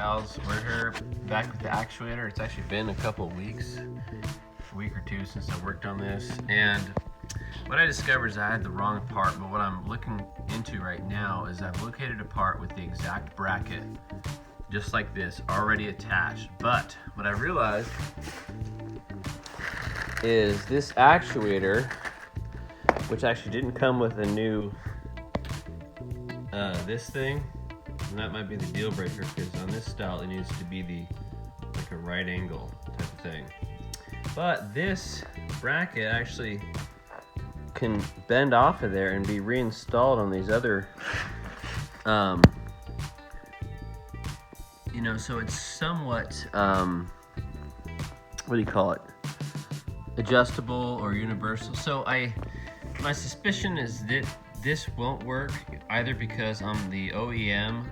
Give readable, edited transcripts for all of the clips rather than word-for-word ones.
gals, we're here back with the Actuator. It's actually been a couple of weeks, a week or two since I worked on this, and what I discovered is I had the wrong part, but what I'm looking into right now is I've located a part with the exact bracket, just like this, already attached. But what I realized is this actuator, which actually didn't come with a new this thing, and that might be the deal breaker, because on this style it needs to be like a right angle type of thing. But this bracket actually can bend off of there and be reinstalled on these other you know, so it's somewhat what do you call it, adjustable or universal. So my suspicion is that this won't work either because on the OEM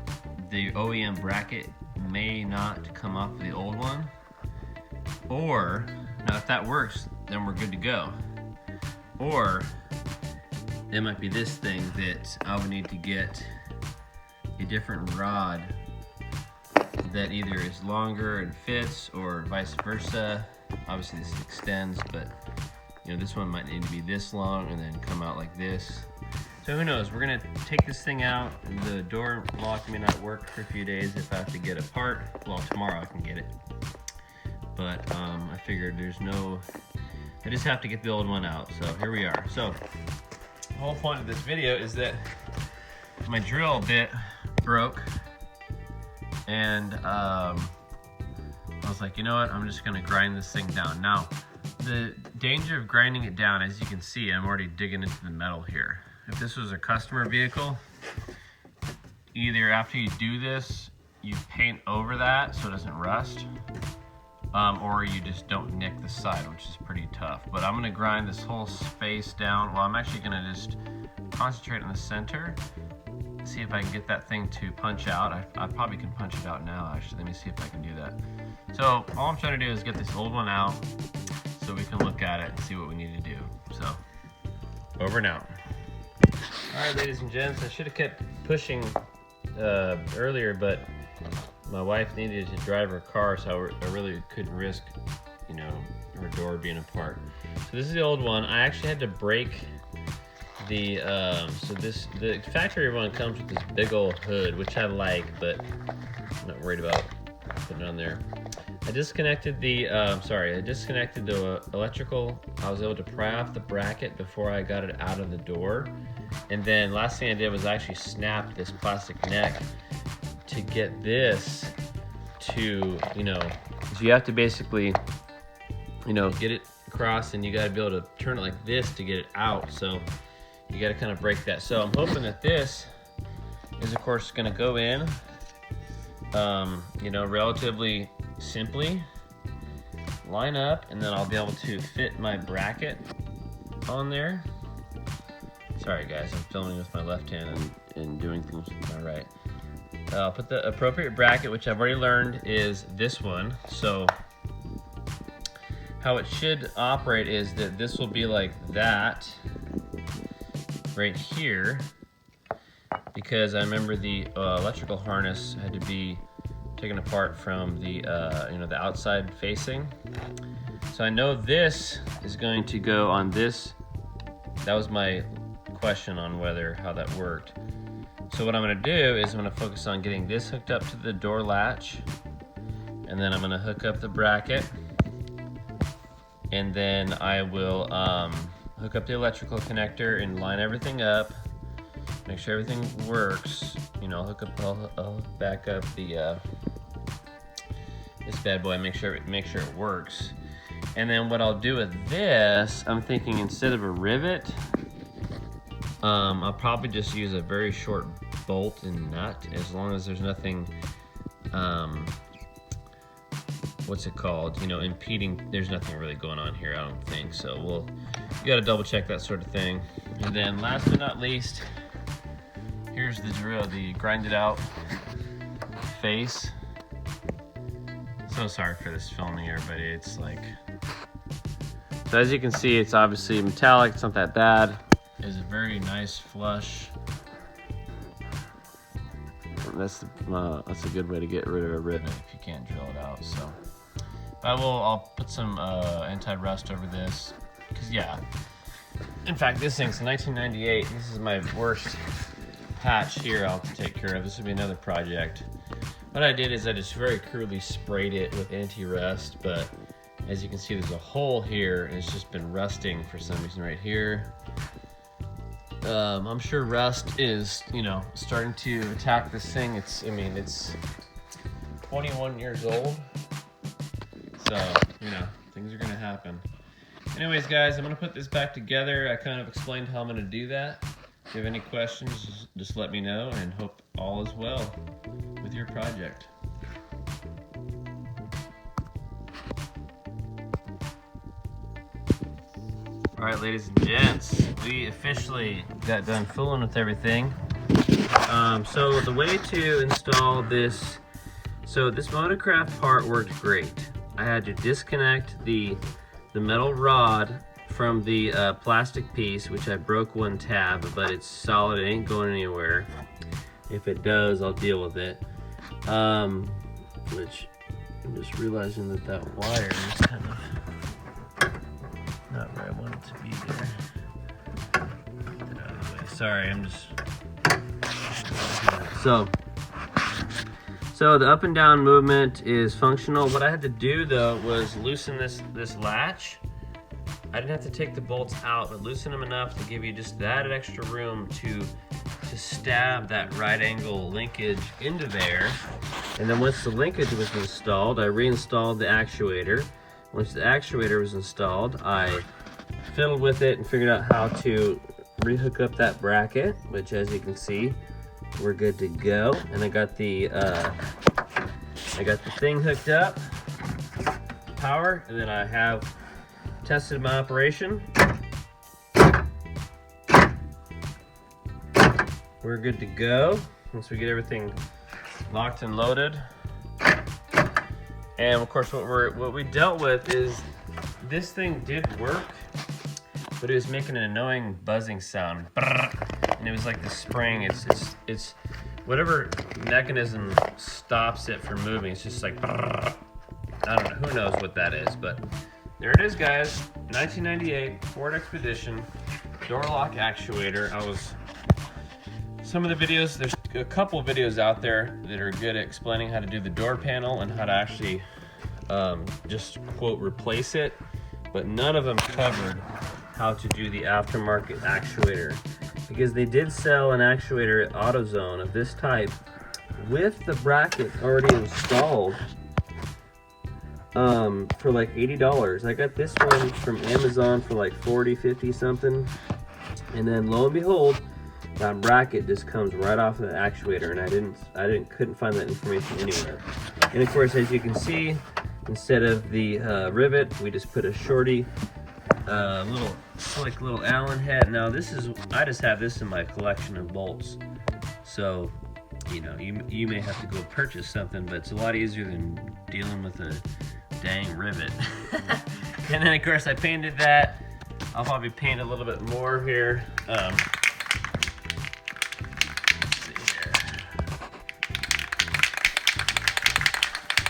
bracket may not come off the old one, or now if that works then we're good to go, or it might be this thing that I would need to get a different rod that either is longer and fits, or vice versa. Obviously this extends, but you know, this one might need to be this long and then come out like this. So who knows, we're gonna take this thing out. The door lock may not work for a few days if I have to get a part. Well, tomorrow I can get it. But I figured I just have to get the old one out, so here we are. So the whole point of this video is that my drill bit broke, and I was like, you know what, I'm just gonna grind this thing down. Now, the danger of grinding it down, as you can see, I'm already digging into the metal here. If this was a customer vehicle, either after you do this, you paint over that so it doesn't rust, or you just don't nick the side, which is pretty tough. But I'm gonna grind this whole space down. Well, I'm actually gonna just concentrate on the center, see if I can get that thing to punch out. I probably can punch it out now, actually. Let me see if I can do that. So all I'm trying to do is get this old one out so we can look at it and see what we need to do. So, over and out. All right, ladies and gents, I should have kept pushing earlier, but my wife needed to drive her car, so I really couldn't risk, you know, her door being apart. So this is the old one. I actually had to break the the factory one comes with this big old hood, which I like, but I'm not worried about putting it on there. I disconnected the electrical. I was able to pry off the bracket before I got it out of the door. And then last thing I did was actually snap this plastic neck to get this to, you know, so you have to basically, you know, get it across, and you got to be able to turn it like this to get it out. So you got to kind of break that. So I'm hoping that this is, of course, going to go in, you know, relatively simply, line up, and then I'll be able to fit my bracket on there. Sorry guys, I'm filming with my left hand and doing things with my right. I'll put the appropriate bracket, which I've already learned is this one. So how it should operate is that this will be like that right here, because I remember the electrical harness had to be taken apart from the you know, the outside facing. So I know this is going to go on this. That was my question on how that worked. So what I'm going to do is I'm going to focus on getting this hooked up to the door latch, and then I'm going to hook up the bracket, and then I will hook up the electrical connector and line everything up, make sure everything works. You know, I'll back up the this bad boy, make sure it works. And then what I'll do with this, I'm thinking instead of a rivet, I'll probably just use a very short bolt and nut, as long as there's nothing, what's it called, you know, impeding. There's nothing really going on here, I don't think. So you gotta double check that sort of thing. And then last but not least, here's the drill, the grinded out face. So sorry for this filming, everybody. It's like, so as you can see, it's obviously metallic, it's not that bad. It's a very nice flush that's a good way to get rid of a rivet if you can't drill it out. So I'll put some anti-rust over this, because yeah. In fact, this thing's 1998. This is my worst patch here I'll have to take care of. This will be another project. What I did is I just very crudely sprayed it with anti-rust, but as you can see, there's a hole here, and it's just been rusting for some reason right here. I'm sure rust is, you know, starting to attack this thing. It's 21 years old, so, you know, things are gonna happen. Anyways, guys, I'm gonna put this back together. I kind of explained how I'm gonna do that. If you have any questions, just let me know, and hope all is well with your project. All right, ladies and gents, we officially got done fooling with everything. So the way to install this, so this Motorcraft part worked great. I had to disconnect the metal rod from the plastic piece, which I broke one tab, but it's solid, it ain't going anywhere. If it does, I'll deal with it. Which I'm just realizing that wire is kind of not where I want it to be there. Get that out of the way. Sorry, I'm just... So the up and down movement is functional. What I had to do though was loosen this latch. I didn't have to take the bolts out, but loosen them enough to give you just that extra room to stab that right angle linkage into there. And then once the linkage was installed, I reinstalled the actuator. Once the actuator was installed, I fiddled with it and figured out how to rehook up that bracket, which, as you can see, we're good to go. And I got the thing hooked up, power, and then I have tested my operation. We're good to go once we get everything locked and loaded. And of course, what we dealt with is this thing did work, but it was making an annoying buzzing sound, and it was like the spring. It's whatever mechanism stops it from moving. It's just like, I don't know, who knows what that is, but there it is, guys. 1998 Ford Expedition door lock actuator. Some of the videos, there's a couple videos out there that are good at explaining how to do the door panel and how to actually just quote replace it, but none of them covered how to do the aftermarket actuator, because they did sell an actuator at AutoZone of this type with the bracket already installed for like $80. I got this one from Amazon for like 40, 50 something, and then lo and behold, that bracket just comes right off of the actuator, and I couldn't find that information anywhere. And of course, as you can see, instead of the rivet, we just put a shorty, little slick little Allen head. Now I just have this in my collection of bolts, so you know, you may have to go purchase something, but it's a lot easier than dealing with a dang rivet. And then of course I painted that. I'll probably paint a little bit more here.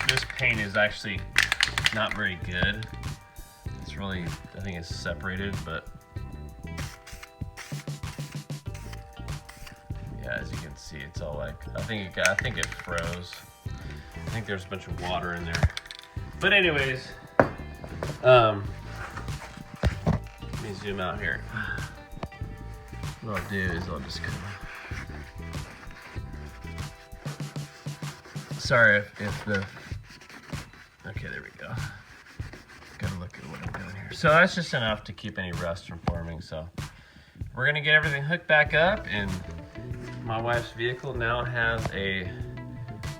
This paint is actually not very good. It's really, I think it's separated, but yeah, as you can see, it's all like, I think it froze. I think there's a bunch of water in there. But anyways, let me zoom out here. What I'll do is I'll just kind of, sorry if the, okay, there we go. Gotta look at what I'm doing here. So that's just enough to keep any rust from forming. So we're gonna get everything hooked back up, and my wife's vehicle now has a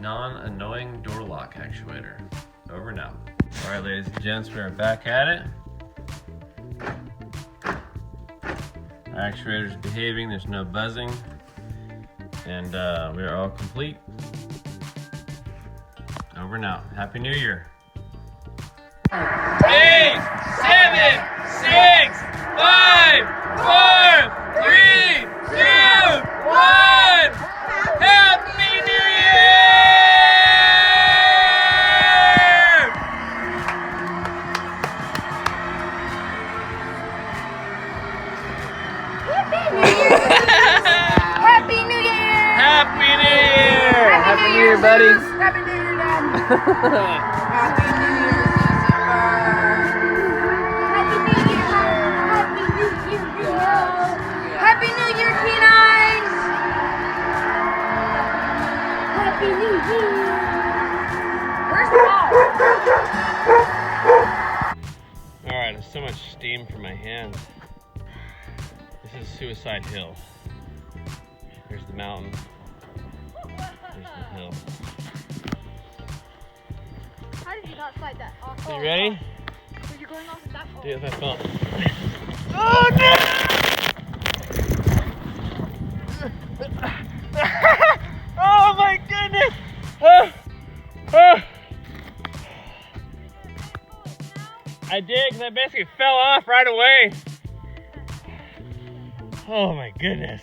non-annoying door lock actuator. Over and out. All right, ladies and gents, we're back at it. Our actuator's behaving, there's no buzzing, and we are all complete. Over and out. Happy New Year. 8, 7, 6, 5, 4, 3, 2, 1. Happy New Year! Happy New Year, Dad! Happy New Year, Happy New Year! Happy New Year! Happy New Year, canines! Happy New Year! Where's Paul? Alright, there's so much steam from my hands. This is Suicide Hill. There's the mountain. There's the hill. How did you not slide that off? Are you ready? Were you going off with that? Do it with my phone. Oh no! Oh my goodness! I did, because I basically fell off right away. Oh my goodness.